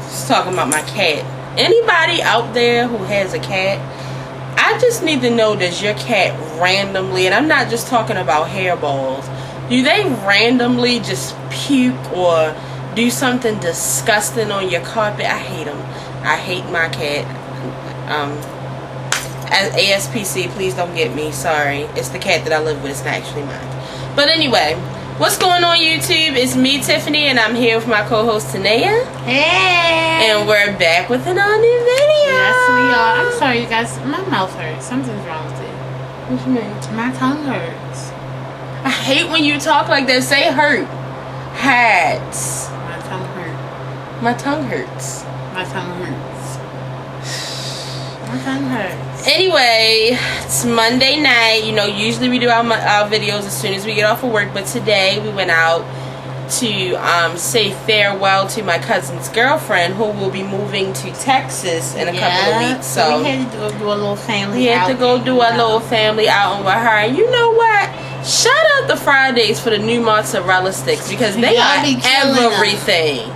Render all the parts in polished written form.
Just talking about my cat. Anybody out there who has a cat, I just need to know, does your cat randomly, and I'm not just talking about hairballs, do they randomly just puke or do something disgusting on your carpet? I hate them. I hate my cat. As ASPC, please don't get me. Sorry. It's the cat that I live with. It's not actually mine. But anyway, what's going on, YouTube? It's me, Tiffany, and I'm here with my co-host, Tanea. Hey! And we're back with another new video. Yes, we are. I'm sorry, you guys. My mouth hurts. Something's wrong with it. What you mean? My tongue hurts. I hate when you talk like that. Say hurt. Hats. My tongue hurts. My tongue hurts. My tongue hurts. My tongue hurts. Anyway, it's Monday night. You know, usually we do our videos as soon as we get off of work, but today we went out to say farewell to my cousin's girlfriend, who will be moving to Texas in a couple of weeks. So we had to do a little family. We had to go do a little family outing with her. And you know what? Shout out to Fridays for the new mozzarella sticks, because they are everything.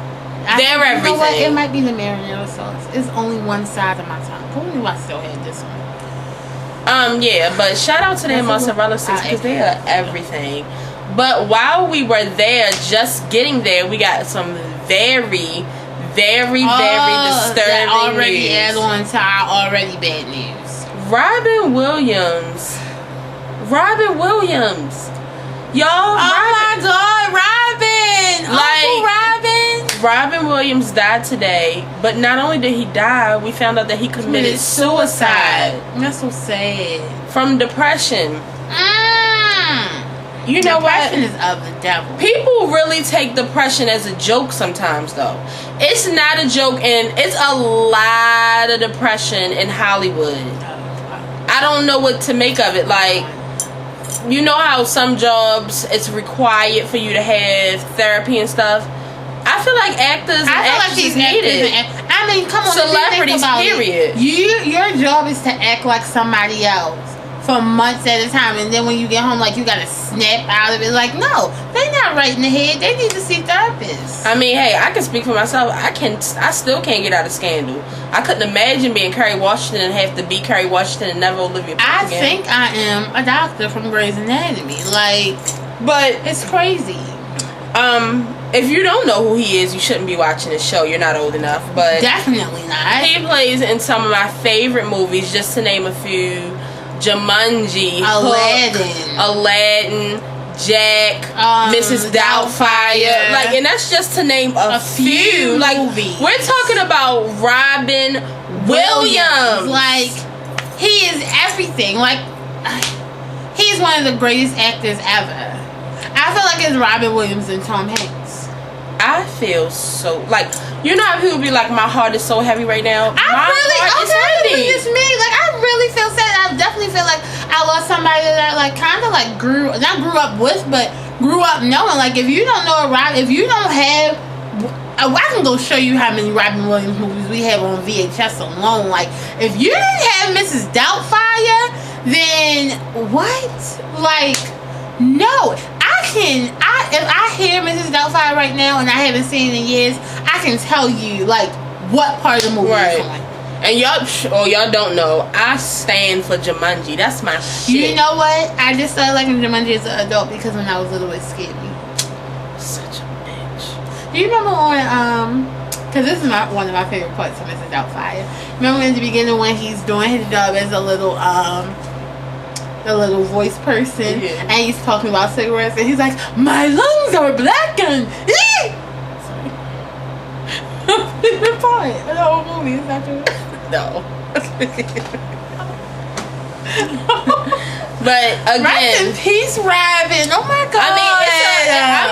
They're everything. You know what? It might be the marinara sauce. It's only one side of my tongue. Who knew I still had this one? Yeah, but shout out to them mozzarella sticks, because they are everything. But while we were there, just getting there, we got some very, very, very disturbing already news. Add on to our already bad news. Robin Williams. Y'all. Oh my God, Robin! Like, Robin Williams died today, but not only did he die, we found out that he committed suicide. That's so sad. From depression. You know what? Depression is of the devil. People really take depression as a joke sometimes, though. It's not a joke, and it's a lot of depression in Hollywood. I don't know what to make of it. Like, you know how some jobs it's required for you to have therapy and stuff? I feel like actors and actresses need it. I mean, come on, celebrities, period. Your job is to act like somebody else for months at a time, and then when you get home, like, you gotta snap out of it. Like, no, they're not right in the head. They need to see therapists. I mean, hey, I can speak for myself. I still can't get out of Scandal. I couldn't imagine being Kerry Washington and have to be Kerry Washington and never Olivia Pope I again. think I am a doctor from Grey's Anatomy. Like, but it's crazy. If you don't know who he is, you shouldn't be watching this show. You're not old enough. But definitely not. He plays in some of my favorite movies, just to name a few. Jumanji, Aladdin, Jack, Mrs. Doubtfire, like, and that's just to name a few. Like, movies. We're talking about Robin Williams. Like, he is everything. Like, he's one of the greatest actors ever. I feel like it's Robin Williams and Tom Hanks. I feel so, like, you know how people be like, my heart is so heavy right now? It's me. Like, I really feel sad. I definitely feel like I lost somebody that I, like, kind of, like, grew up with, but grew up knowing. Like, if you don't know if you don't have, I can go show you how many Robin Williams movies we have on VHS alone. Like, if you didn't have Mrs. Doubtfire, then what? Like, no. If I hear Mrs. Doubtfire right now and I haven't seen it in years, I can tell you, like, what part of the movie is on. And y'all don't know, I stand for Jumanji. That's my shit. You know what? I just started liking Jumanji as an adult because when I was little, it scared me. Such a bitch. Do you remember on, because this is one of my favorite parts of Mrs. Doubtfire. Remember in the beginning when he's doing his job as a little, the little voice person, and he's talking about cigarettes, and he's like, my lungs are blackened. Sorry. The part, the whole movie is not true. No. But again, rest in peace, Robin. Oh my God. I mean,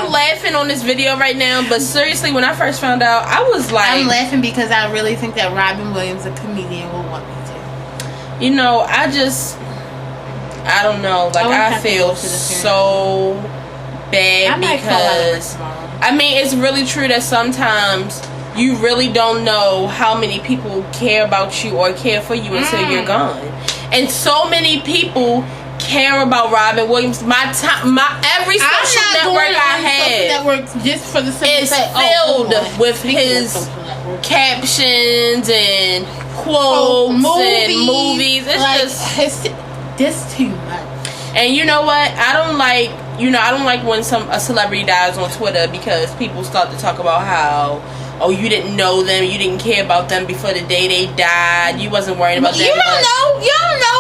I'm laughing on this video right now, but seriously, when I first found out, I was like, I'm laughing because I really think that Robin Williams, a comedian, will want me to. You know, I don't know. Like, I feel so bad because I mean, it's really true that sometimes you really don't know how many people care about you or care for you until you're gone. And so many people care about Robin Williams. My every social network I had just for the is filled with his captions and quotes and movies. It's like, just this too much. And you know what? I don't like when a celebrity dies on Twitter, because people start to talk about how, oh, you didn't know them, you didn't care about them before the day they died, you wasn't worried about them. You don't know.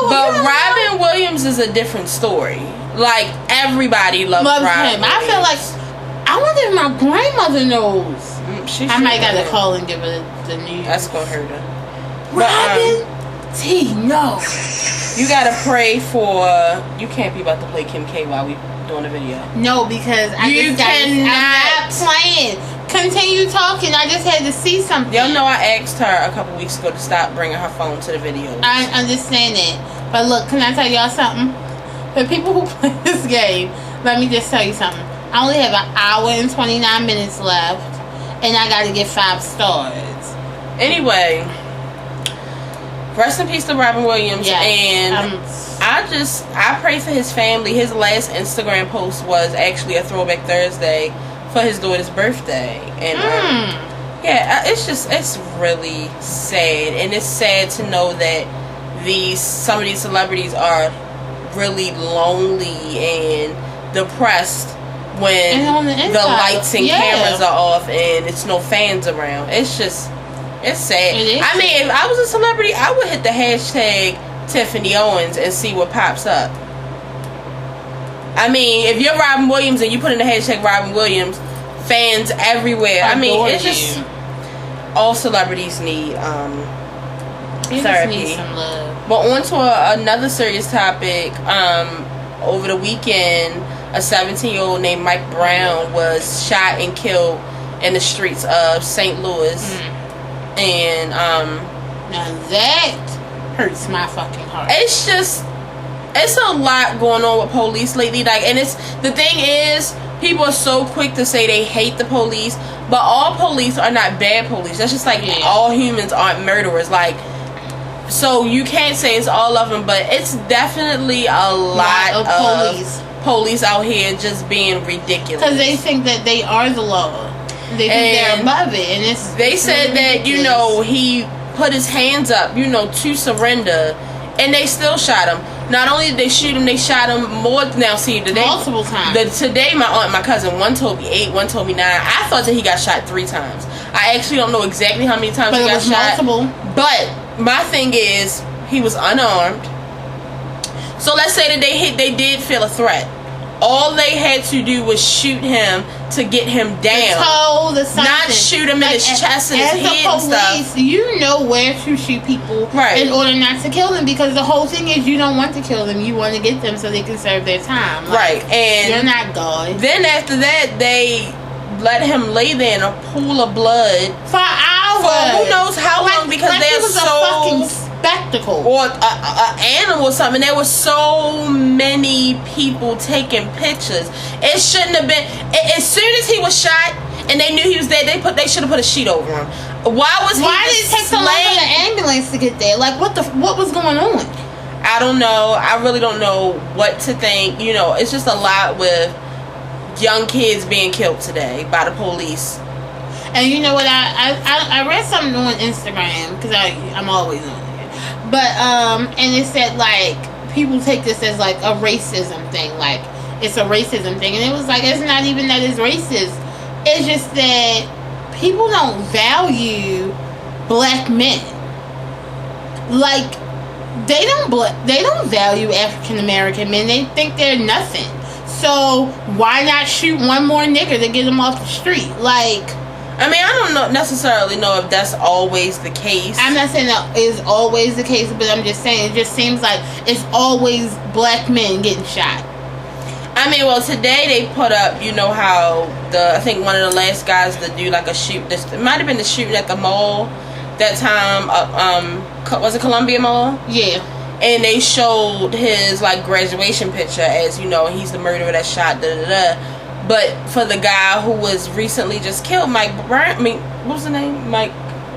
But Robin Williams is a different story. Like, every loves Robin him. Williams. I feel like, I wonder if my grandmother knows. I might gotta call and give her the news. That's gonna hurt her. Robin T, no. You gotta pray for. You can't be about to play Kim K while we doing a video. No, because I'm not playing. Continue talking. I just had to see something. Y'all know I asked her a couple weeks ago to stop bringing her phone to the video. I understand it, but look, can I tell y'all something? For people who play this game, let me just tell you something. I only have an hour and 29 minutes left, and I gotta get 5 stars. Anyway, rest in peace to Robin Williams. Yes, and I pray for his family. His last Instagram post was actually a throwback Thursday for his daughter's birthday, and it's really sad, and it's sad to know that some of these celebrities are really lonely and depressed when the lights and cameras are off and it's no fans around. It's sad. I mean, if I was a celebrity, I would hit the hashtag Tiffany Owens and see what pops up. I mean, if you're Robin Williams and you put in the hashtag Robin Williams, fans everywhere. I mean, it's just all celebrities need therapy. Need some love. But on to another serious topic. Over the weekend, a 17-year-old named Mike Brown was shot and killed in the streets of St. Louis. And now that hurts my fucking heart. It's a lot going on with police lately. Like, and the thing is, people are so quick to say they hate the police, but all police are not bad police. That's just like all humans aren't murderers. Like, so you can't say it's all of them, but it's definitely a lot of police out here just being ridiculous. Because they think that they are the law. They think they're above it, and they said that he put his hands up, to surrender, and they still shot him. Not only did they shoot him, they shot him more. Now, see, today, multiple times. Today, my aunt and my cousin, one told me 8, one told me 9. I thought that he got shot 3 times. I actually don't know exactly how many times he got shot. Multiple. But my thing is, he was unarmed. So let's say that they did feel a threat. All they had to do was shoot him to get him down. Not shoot him in his chest and his head and stuff. You know where to shoot people in order not to kill them, because the whole thing is you don't want to kill them. You want to get them so they can serve their time. And you're not God. Then after that, they let him lay there in a pool of blood for hours. For who knows how long, because they're so a fucking spectacle or an animal or something. There were so many people taking pictures. It shouldn't have been. As soon as he was shot and they knew he was dead, they should have put a sheet over him. Why did it take so long for the ambulance to get there? Like, what was going on? I don't know. I really don't know what to think. It's just a lot with young kids being killed today by the police. And you know what? I read something on Instagram, because I'm always on it. But and it said like people take this as like a racism thing, like it's a racism thing, and it was like it's not even that it's racist. It's just that people don't value black men. Like they don't value African American men. They think they're nothing. So why not shoot one more nigger to get him off the street? Like, I mean, I don't necessarily know if that's always the case. I'm not saying that is always the case, but I'm just saying it just seems like it's always black men getting shot. I mean, well, today they put up, how I think one of the last guys to do like a shoot. It might have been the shooting at the mall that time. Was it Columbia Mall? Yeah. And they showed his like graduation picture as he's the murderer that shot. But for the guy who was recently just killed, Mike Brown. I mean, what was the name? Mike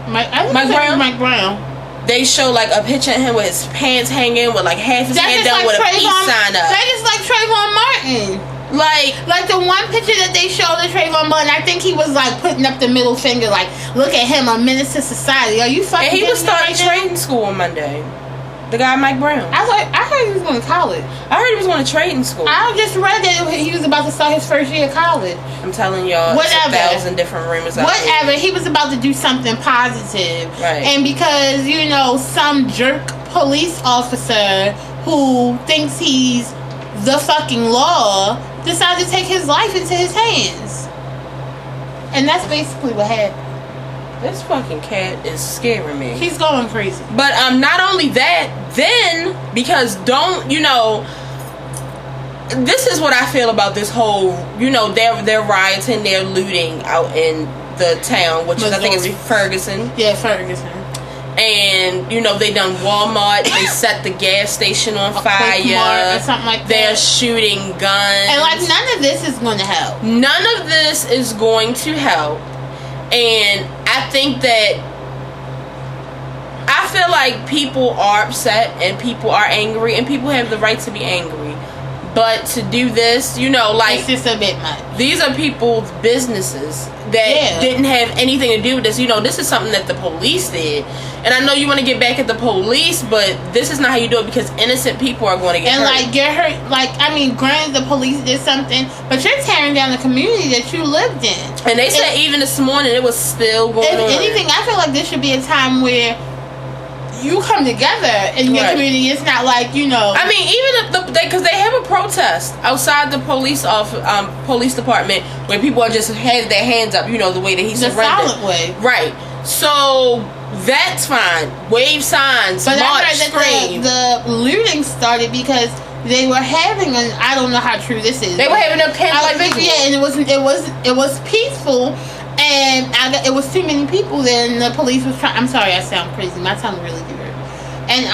Brown. they show like a picture of him with his pants hanging, with like half his hand down, with a peace sign up. That is like Trayvon Martin. Like the one picture that they showed of Trayvon Martin, I think he was like putting up the middle finger, like, look at him, a menace to society. Are you fucking? And he was starting trading school on Monday. The guy Mike Brown. I heard he was going to college. I heard he was going to trading school. I just read that he was about to start his first year of college. I'm telling y'all, whatever. There's 1,000 different rumors out Whatever. there. He was about to do something positive. Right. And because, you know, some jerk police officer who thinks he's the fucking law decided to take his life into his hands. And that's basically what happened. This fucking cat is scaring me. He's going crazy. But not only that, then, because this is what I feel about this whole, they're rioting, they're looting out in the town, which is, I think it's Ferguson. Yeah, Ferguson. And, they done Walmart, they set the gas station on fire. Or something like that. They're shooting guns. And, like, none of this is going to help. None of this is going to help. And I think that I feel like people are upset and people are angry and people have the right to be angry. But to do this, it's just a bit much. These are people's businesses that didn't have anything to do with this. This is something that the police did. And I know you want to get back at the police, but this is not how you do it, because innocent people are going to get hurt. And, get hurt. Granted, the police did something, but you're tearing down the community that you lived in. And they said even this morning it was still going on. If anything, I feel like this should be a time where you come together in your community. It's not like, I mean, even if because they have a protest outside the police department where people are just have their hands up, the way that he surrendered. The silent way. Right. So that's fine. Wave signs, but march, scream. The looting started because they were having I don't know how true this is. They were having a candlelight vigil. Yeah, and it was peaceful. And it was too many people there, and the police was trying. I'm sorry, I sound crazy. My tongue really weird. And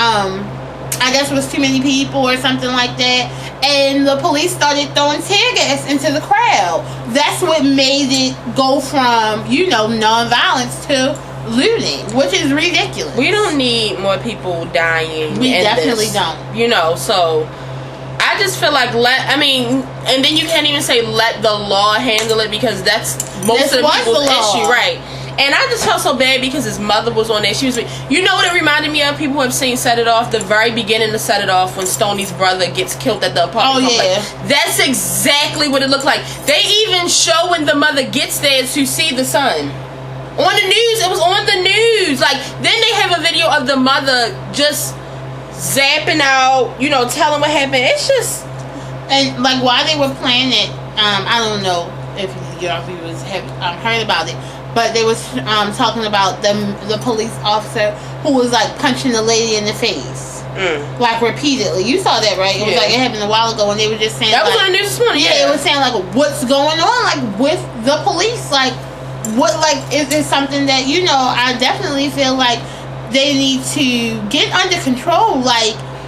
I guess it was too many people or something like that. And the police started throwing tear gas into the crowd. That's what made it go from non-violence to looting, which is ridiculous. We don't need more people dying. We definitely don't. So I just feel like and then you can't even say let the law handle it, because that's most of the people's issue, right? And I just felt so bad because his mother was on there. She was, what it reminded me of? People have seen Set It Off, the very beginning to Set It Off, when Stoney's brother gets killed at the apartment complex. That's exactly what it looked like. They even show when the mother gets there to see the son. On the news, it was on the news. Then they have a video of the mother just zapping out, telling what happened. It's just... And, while they were playing it, I don't know if your viewers have heard about it, but they was talking about the police officer who was, punching the lady in the face. Repeatedly. You saw that, right? It was, it happened a while ago, and they were just saying... That was on the news this morning, yeah. It was saying, what's going on, with the police? Is there something that, I definitely feel like they need to get under control.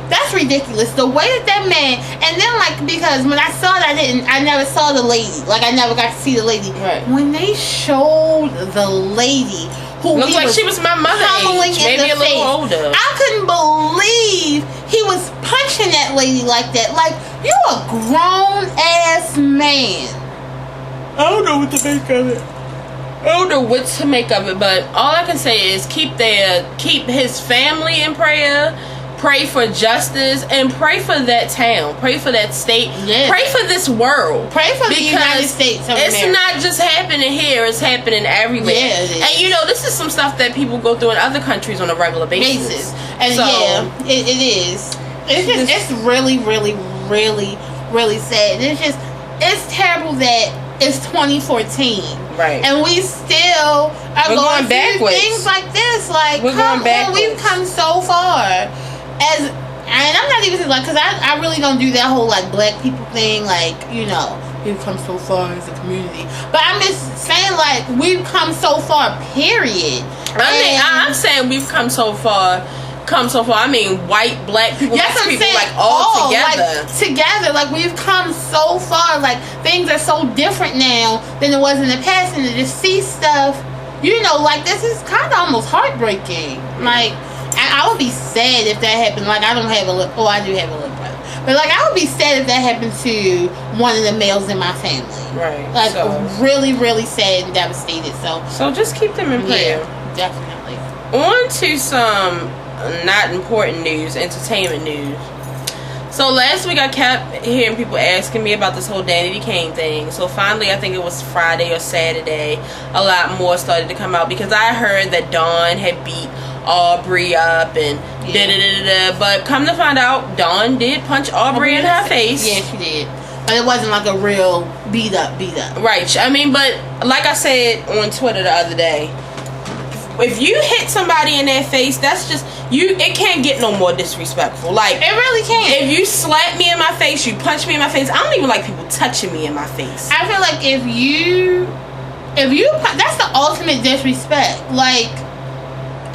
That's ridiculous. The way that man, and then because when I saw it, I never saw the lady. I never got to see the lady. Right. When they showed the lady who looked like she was my mother age, maybe a little older. I couldn't believe he was punching that lady like that. You a grown ass man. I don't know what to make of it. I don't know what to make of it, but all I can say is keep his family in prayer. Pray for justice and pray for that town. Pray for that state. Yeah. Pray for this world. Pray for the United States of It's America. not just happening here. It's happening everywhere. Yeah, it is. And this is some stuff that people go through in other countries on a regular basis. And it is. It's really, really, really, really sad. It's terrible that it's 2014. Right. And we still are going through things like this. We're going backwards. We've come so far. And I'm not even because I really don't do that whole black people thing, we've come so far as a community. But I'm just saying we've come so far, period. I'm saying we've come so far. I mean white, black people, Mixed people, all together. Together, we've come so far. Things are so different now than it was in the past, and to just see stuff, this is kind of almost heartbreaking. I would be sad if that happened. Like, I don't have a lip. Oh, I do have a lip brother. But, like, I would be sad if that happened to one of the males in my family. Right. Like, so, really, really sad and devastated. So just keep them in prayer. Yeah, definitely. On to some not important news, entertainment news. So last week I kept hearing people asking me about this whole Danity Kane thing. So finally, I think it was Friday or Saturday, a lot more started to come out because I heard that Dawn had beat Aubrey up and da-da-da-da-da. But come to find out, Dawn did punch Aubrey in her face. Yeah, she did. But it wasn't like a real beat up. Right. I mean, but like I said on Twitter the other day, if you hit somebody in their face, that's just it can't get no more disrespectful. Like, it really can't. If you slap me in my face, you punch me in my face, I don't even like people touching me in my face. I feel like if you that's the ultimate disrespect. Like,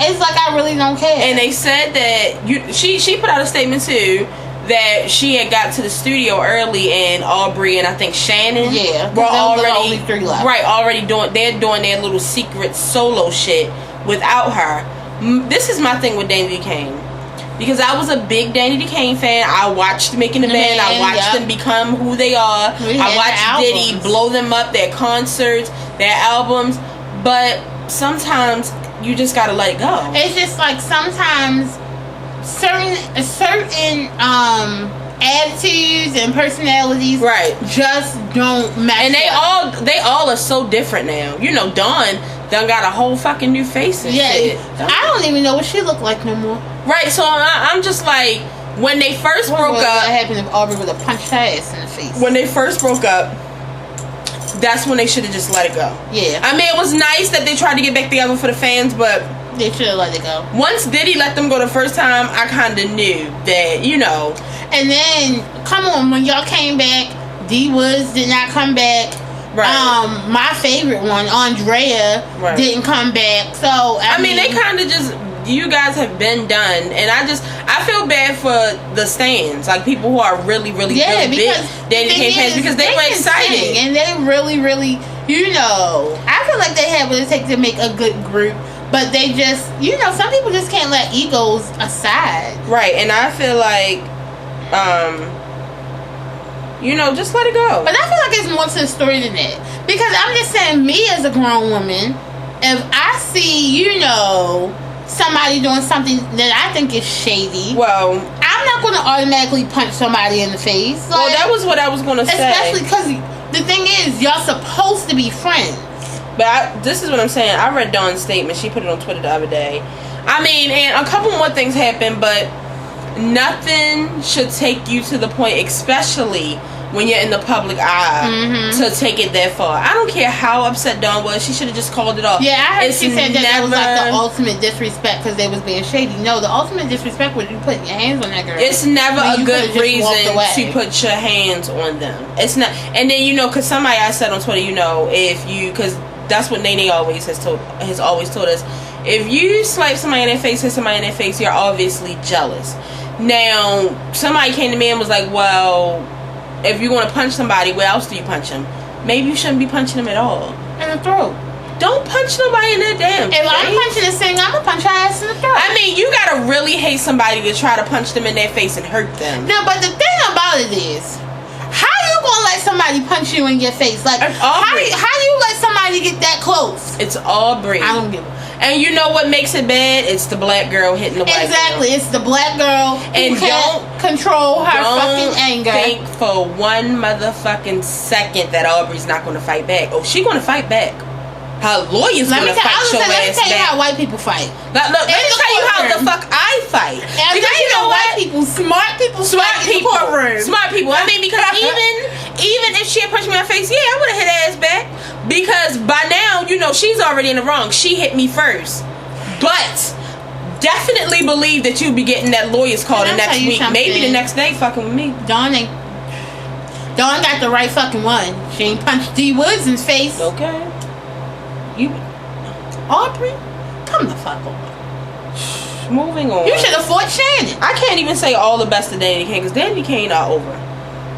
it's like I really don't care. And they said that she put out a statement too that she had got to the studio early and Aubrey and I think Shannon were already three left. Right, already doing their little secret solo shit without her. This is my thing with Danity Kane. Because I was a big Danity Kane fan. I watched Making the Band. I watched them become who they are. I watched Diddy blow them up, their concerts, their albums. But sometimes you just gotta let it go. It's just like sometimes certain attitudes and personalities just don't match. And they all are so different now. You know, Dawn done got a whole fucking new face and shit. I don't even know what she looked like no more. Right, so I'm just like, when they first broke up, what happened if Aubrey would have punched her ass in the face? When they first broke up, that's when they should have just let it go. Yeah. I mean, it was nice that they tried to get back together for the fans, but they should have let it go. Once Diddy let them go the first time, I kind of knew that, you know. And then, come on, when y'all came back, D Woods did not come back. Right. My favorite one, Andrea, didn't come back. So I mean, they kind of just, you guys have been done, and I feel bad for the stands, like people who are really big Danity Kane fans, because they were excited and they really, you know, I feel like they have what it takes to make a good group. But they just, you know, some people just can't let egos aside. Right, and I feel like, you know, just let it go. But I feel like it's more to the story than that. Because I'm just saying, me as a grown woman, if I see, you know, somebody doing something that I think is shady, well, I'm not going to automatically punch somebody in the face. Like, well, that was what I was going to say. Especially because the thing is, y'all supposed to be friends. But this is what I'm saying. I read Dawn's statement. She put it on Twitter the other day. I mean, and a couple more things happened, but nothing should take you to the point, especially when you're in the public eye, to take it that far. I don't care how upset Dawn was. She should have just called it off. Yeah, I heard she said that was like the ultimate disrespect because they was being shady. No, the ultimate disrespect was you putting your hands on that girl. It's never a good reason to put your hands on them. It's not. And then, you know, because somebody I said on Twitter, you know, because that's what Nene has always told us. If you slap somebody in their face, hit somebody in their face, you're obviously jealous. Now, somebody came to me and was like, well, if you're going to punch somebody, where else do you punch them? Maybe you shouldn't be punching them at all. In the throat. Don't punch nobody in their damn face. If I'm punching this thing, I'm going to punch her ass in the throat. I mean, you got to really hate somebody to try to punch them in their face and hurt them. No, but the thing about it is, how you going to let somebody punch you in your face? Like, how do you let somebody get that close? It's Aubrey. I don't give a. And you know what makes it bad? It's the black girl hitting the white girl. It's the black girl and who can't control her fucking anger. Don't think for one motherfucking second that Aubrey's not going to fight back. Oh, she going to fight back. Her lawyer's going to fight your ass back. Let me tell you how white people fight. Let me tell you how the fuck I fight. Because you know what? Smart people. Smart people. I mean, because even if she had punched me in the face, yeah, I would have hit her ass back. Because by now, you know, she's already in the wrong. She hit me first. But definitely believe that you'll be getting that lawyer's call the next week. Maybe the next day fucking with me. Dawn got the right fucking one. She ain't punched D Woods in his face. Okay. Aubrey? Come the fuck on. Moving on. You should have fought Shannon. I can't even say all the best to Danity Kane because Danity Kane are over.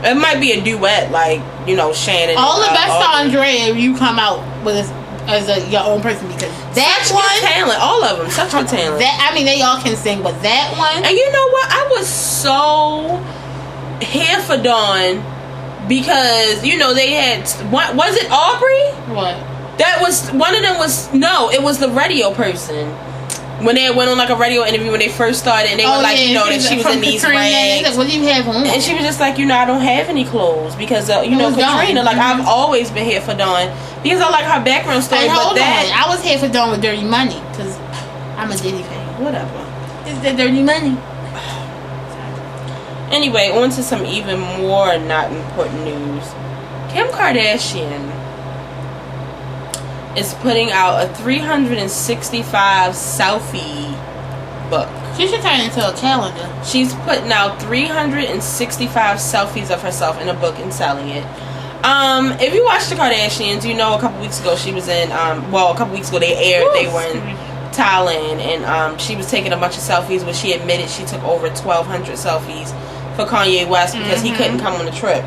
It might be a duet, like, you know, Shannon. All the best to Andrea if you come out with as your own person, because that such one good talent, all of them, such good talent. That, I mean, they all can sing, but that one. And you know what? I was so here for Dawn because you know they had what was it, Aubrey? What? That was one of them. It was the radio person. When they went on like a radio interview when they first started, and they were like, you know, that she was in these rags. Like, what do you have on? And she was just like, you know, I don't have any clothes because, you know, Katrina. Like, I've always been here for Dawn because I like her background story. But I was here for Dawn with Dirty Money because I'm a Diddy fan. Whatever. It's the Dirty Money. Anyway, on to some even more not important news. Kim Kardashian is putting out a 365 selfie book. She should turn it into a calendar. She's putting out 365 selfies of herself in a book and selling it. If you watch the Kardashians, you know a couple weeks ago she was in, a couple weeks ago they were in Thailand, and she was taking a bunch of selfies, but she admitted she took over 1,200 selfies for Kanye West because he couldn't come on the trip.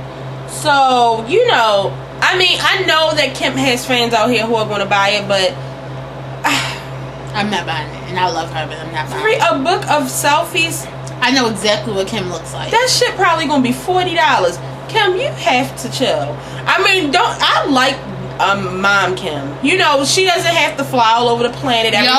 So, you know, I mean, I know that Kim has fans out here who are going to buy it, but I'm not buying it, and I love her, but I'm not buying it. A book of selfies. I know exactly what Kim looks like. That shit probably going to be $40. Kim, you have to chill. I mean, I like Mom Kim. You know, she doesn't have to fly all over the planet every 5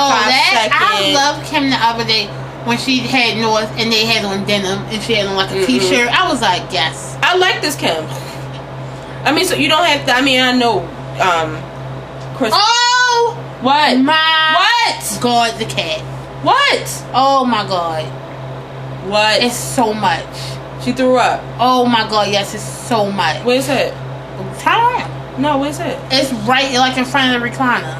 seconds. I love Kim the other day when she had North and they had on denim and she had on like a t-shirt. I was like, yes. I like this Kim. I mean, so you don't have to. I mean, I know, Chris. Oh! What? What? God, the cat. What? Oh my God. What? It's so much. She threw up. Oh my God, yes, it's so much. Where's it? Turn around. No, where's it? It's right, like, in front of the recliner.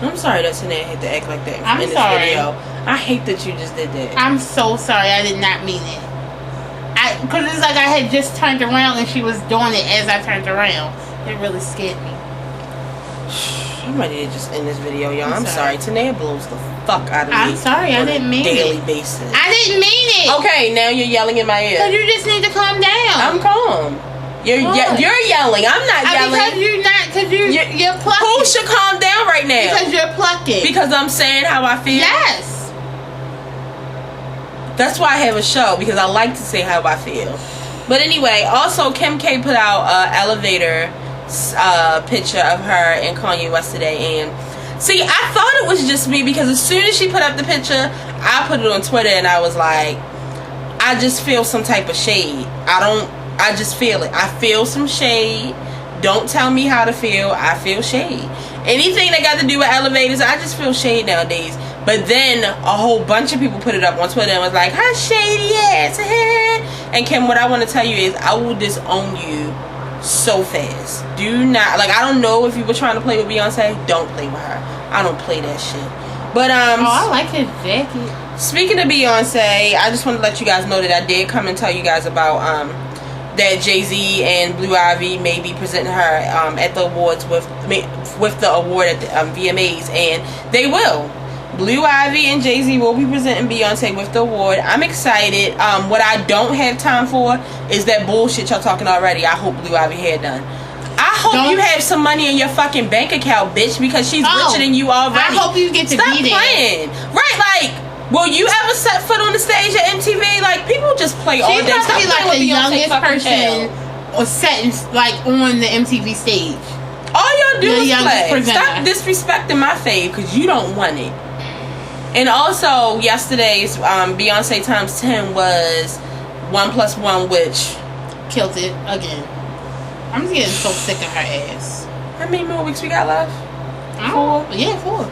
I'm sorry that Tanae had to act like that I'm in this sorry. video. I hate that you just did that. I'm so sorry. I did not mean it. Because it's like I had just turned around and she was doing it as I turned around. It really scared me. I'm ready to just end this video, y'all. I'm sorry. Tanae blows the fuck out of me. I'm sorry. I didn't mean it. On a daily basis. I didn't mean it. Okay, now you're yelling in my ear. Because you just need to calm down. I'm calm. You're yelling. I'm not yelling. Because you're not. Because you're plucking. Who should calm down right now? Because you're plucking. Because I'm saying how I feel? Yes. That's why I have a show, because I like to say how I feel. But anyway, also Kim K put out an elevator picture of her and Kanye West today. And see, I thought it was just me because as soon as she put up the picture, I put it on Twitter and I was like, I just feel some type of shade. I just feel it. I feel some shade. Don't tell me how to feel. I feel shade. Anything that got to do with elevators, I just feel shade nowadays. But then a whole bunch of people put it up on Twitter and was like, "How shady ass." And Kim, what I want to tell you is I will disown you so fast. Do not, like, I don't know if you were trying to play with Beyonce. Don't play with her. I don't play that shit. But oh, I like his jacket. Speaking of Beyonce, I just want to let you guys know that I did come and tell you guys about that Jay-Z and Blue Ivy may be presenting her at the awards with the award at the VMAs, and they will. Blue Ivy and Jay-Z will be presenting Beyonce with the award. I'm excited. What I don't have time for is that bullshit y'all talking already. I hope Blue Ivy had done. I hope you have some money in your fucking bank account, bitch, because she's richer than you already. I hope you get to Stop be there. Playing. Right, like, will you ever set foot on the stage at MTV? Like, people just play all day. She's supposed to be like the youngest person or setting, like, on the MTV stage. All y'all do is play. Presenter. Stop disrespecting my fave because you don't want it. And also, yesterday's Beyonce times 10 was 1+1, which killed it again. I'm just getting so sick of her ass. How many more weeks we got left? 4? Yeah, 4.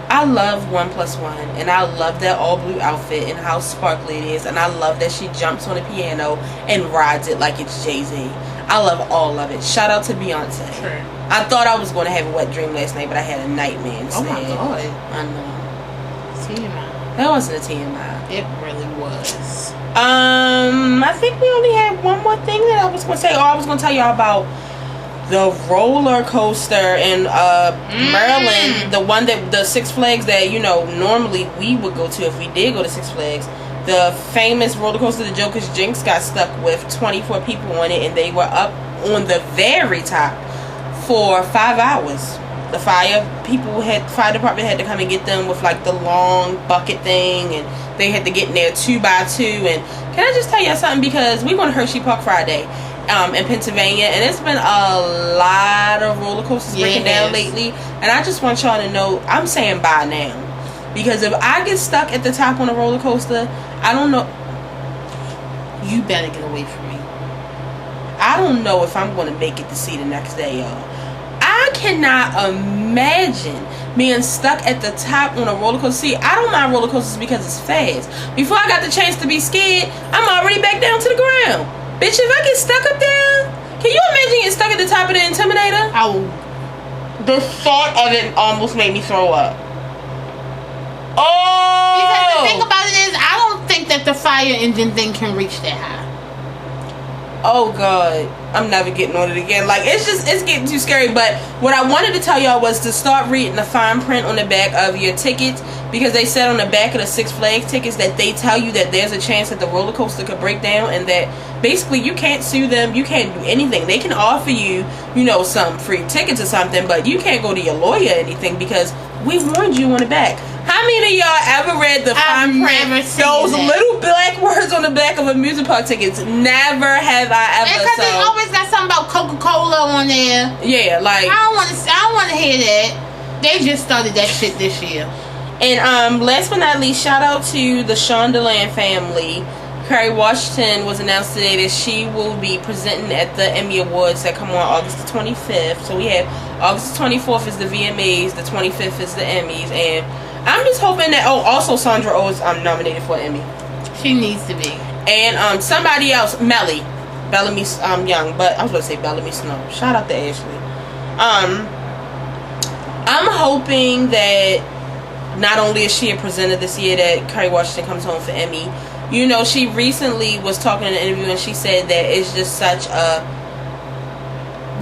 I love 1+1, and I love that all blue outfit and how sparkly it is, and I love that she jumps on the piano and rides it like it's Jay-Z. I love all of it. Shout out to Beyonce. Sure. I thought I was going to have a wet dream last night, but I had a nightmare instead. Oh my God. I know. TMI. That wasn't a TMI. It really was. I think we only had one more thing that I was going to say. I was going to tell y'all about the roller coaster in Maryland. The one that, the Six Flags that, you know, normally we would go to if we did go to Six Flags. The famous roller coaster, the Joker's Jinx, got stuck with 24 people on it, and they were up on the very top for 5 hours. The fire department had to come and get them with like the long bucket thing, and they had to get in there 2 by 2. And can I just tell you something? Because we're going to Hershey Park Friday in Pennsylvania, and it's been a lot of roller coasters breaking down lately. And I just want y'all to know, I'm saying bye now, because if I get stuck at the top on a roller coaster, I don't know. You better get away from me. I don't know if I'm going to make it to see the next day, y'all. I cannot imagine being stuck at the top on a roller coaster. See, I don't mind roller coasters because it's fast. Before I got the chance to be scared, I'm already back down to the ground. Bitch, if I get stuck up there, can you imagine getting stuck at the top of the Intimidator? The thought of it almost made me throw up. Oh! Because the thing about it is, I don't think that the fire engine thing can reach that high. Oh God, I'm never getting on it again. Like, it's getting too scary. But what I wanted to tell y'all was to start reading the fine print on the back of your tickets, because they said on the back of the Six Flags tickets that they tell you that there's a chance that the roller coaster could break down, and that basically you can't sue them, you can't do anything. They can offer you, some free tickets or something, but you can't go to your lawyer or anything, because we warned you on the back. How many of y'all ever read the fine print? Those little black words on the back of amusement park tickets. Never have I ever. Because they always got something about Coca-Cola on there. Yeah, like I don't want to hear that. They just started that shit this year. And last but not least, shout out to the Shondaland family. Kerry Washington was announced today that she will be presenting at the Emmy Awards that come on August the 25th. So we have August the 24th is the VMAs, the 25th is the Emmys, and I'm just hoping that. Oh, also Sandra Oh is nominated for an Emmy. She needs to be. And somebody else, Bellamy Young, but I was going to say Bellamy Snow. Shout out to Ashley. I'm hoping that not only is she a presenter this year, that Kerry Washington comes home for Emmy. She recently was talking in an interview, and she said that it's just such a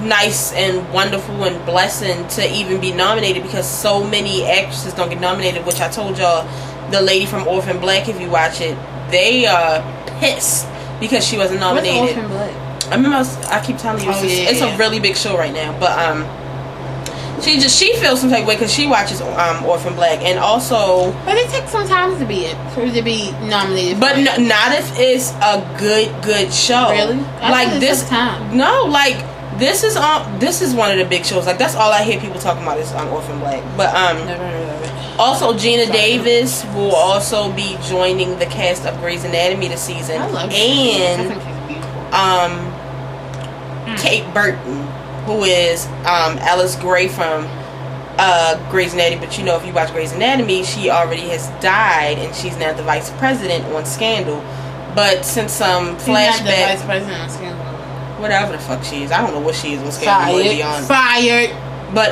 nice and wonderful and blessing to even be nominated, because so many actresses don't get nominated, which I told y'all, the lady from Orphan Black, if you watch it, they are pissed because she wasn't nominated. What's Orphan Black? I remember I keep telling you, it's a really big show right now, but she feels some type of way because she watches Orphan Black, and also. But it takes some time to be nominated. But not if it's a good show. Really? Like this time. No, like this is one of the big shows. Like that's all I hear people talking about is Orphan Black. But also Gina Davis will also be joining the cast of Grey's Anatomy this season. I love and I think she's beautiful. Kate Burton, who is Alice Gray from Grey's Anatomy. But if you watch Grey's Anatomy, she already has died, and she's now the vice president on Scandal. But since some flashback, she's not the vice president on Scandal. Whatever the fuck she is, I don't know what she is on Scandal. Fired. But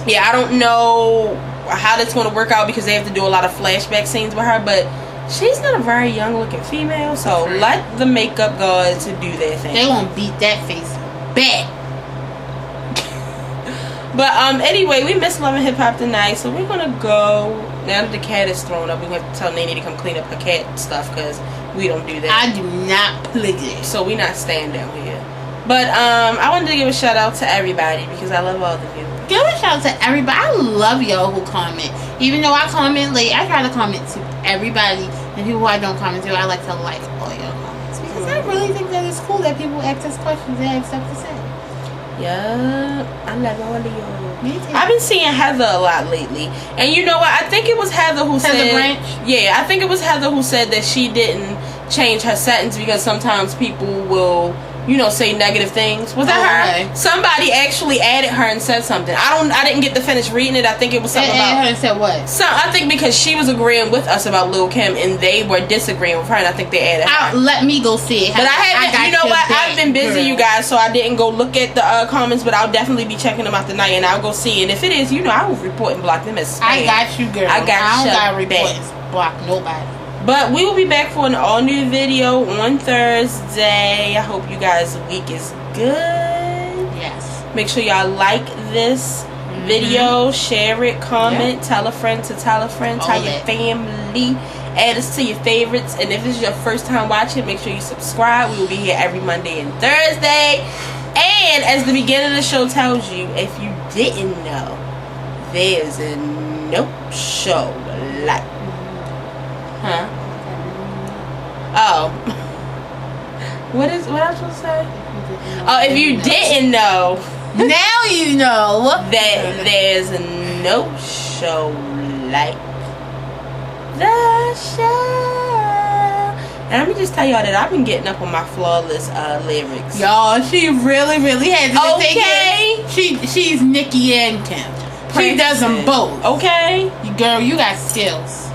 yeah, I don't know how that's going to work out, because they have to do a lot of flashback scenes with her. But she's not a very young looking female, so let the makeup gods do their thing. They won't beat that face back. But anyway, we missed Love and Hip Hop tonight, so we're gonna go. Now that the cat is thrown up, we're gonna tell Nene to come clean up her cat stuff, because we don't do that. I do not play it. So we're not staying down here. But I wanted to give a shout out to everybody, because I love all of you. Give a shout out to everybody. I love y'all who comment. Even though I comment late, I try to comment to everybody, and people I don't comment to, I like to like all your comments, because I really think that it's cool that people ask us questions and have stuff to say. Yeah, I love all of you. Me too. I've been seeing Heather a lot lately, and you know what? I think it was Heather who said. Branch? Yeah, I think it was Heather who said that she didn't change her sentence because sometimes people will, say negative things. Was that her? Okay. Somebody actually added her and said something. I didn't get to finish reading it. I think it was something about her and said what? I think because she was agreeing with us about Lil' Kim, and they were disagreeing with her, and I think they added her. Let me go see it. But I haven't. You know what? I've been busy, you guys, so I didn't go look at the comments. But I'll definitely be checking them out tonight, and I'll go see. And if it is, I will report and block them as spam. I got you, girl. I don't got report and block nobody. But we will be back for an all-new video on Thursday. I hope you guys' week is good. Yes. Make sure y'all like this video, share it, comment, tell a friend to tell a friend, tell your family. Add us to your favorites. And if this is your first time watching, make sure you subscribe. We will be here every Monday and Thursday. And as the beginning of the show tells you, if you didn't know, there's no show like... Huh? Oh. What am I supposed to say? Oh, if you didn't know... Now you know that there's no show like the show. And let me just tell y'all that I've been getting up on my flawless lyrics. Y'all, she really had to take it. She's Nikki and Kim. She does them both. Okay. Girl, you got skills.